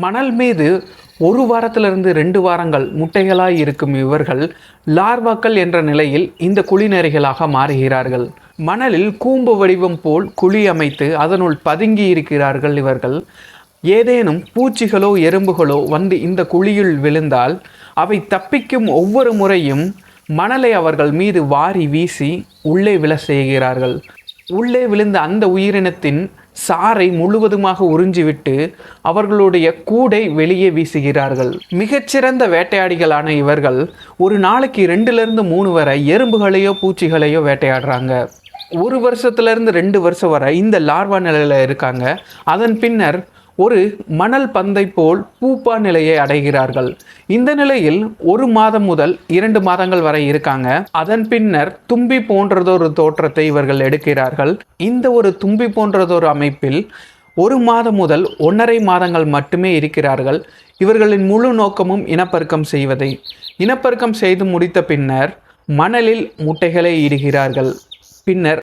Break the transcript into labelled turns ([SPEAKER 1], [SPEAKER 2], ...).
[SPEAKER 1] மணல் மீது ஒரு வாரத்திலிருந்து 2 வாரங்கள் முட்டைகளாய் இருக்கும் இவர்கள் லார்வாக்கள் என்ற நிலையில் இந்த குழிநரிகளாக மாறுகிறார்கள். மணலில் கூம்பு வடிவம் போல் குழி அமைத்து அதனுள் பதுங்கி இருக்கிறார்கள் இவர்கள். ஏதேனும் பூச்சிகளோ எறும்புகளோ வந்து இந்த குழியில் விழுந்தால் அவை தப்பிக்கும் ஒவ்வொரு முறையும் மணலை அவர்கள் மீது வாரி வீசி உள்ளே விழ செய்கிறார்கள். உள்ளே விழுந்த அந்த உயிரினத்தின் சாறை முழுவதுமாக உறிஞ்சிவிட்டு அவர்களுடைய கூடை வெளியே வீசுகிறார்கள். மிகச்சிறந்த வேட்டையாடிகளான இவர்கள் ஒரு நாளைக்கு 2லிருந்து 3 வரை எறும்புகளையோ பூச்சிகளையோ வேட்டையாடுறாங்க. 1 வருஷத்துலேருந்து 2 வருஷம் வரை இந்த லார்வா நிலையில் இருக்காங்க. அதன் பின்னர் ஒரு மணல் பந்தை போல் பூப்பா நிலையை அடைகிறார்கள். இந்த நிலையில் 1 மாதம் முதல் 2 மாதங்கள் வரை இருக்காங்க. அதன் பின்னர் தும்பி போன்றதொரு தோற்றத்தை இவர்கள் எடுக்கிறார்கள். இந்த ஒரு தும்பி போன்றதொரு அமைப்பில் 1 மாதம் முதல் 1.5 மாதங்கள் மட்டுமே இருக்கிறார்கள். இவர்களின் முழு நோக்கமும் இனப்பெருக்கம் செய்வதை. இனப்பெருக்கம் செய்து முடித்த பின்னர் மணலில் முட்டைகளை இடுகிறார்கள். பின்னர்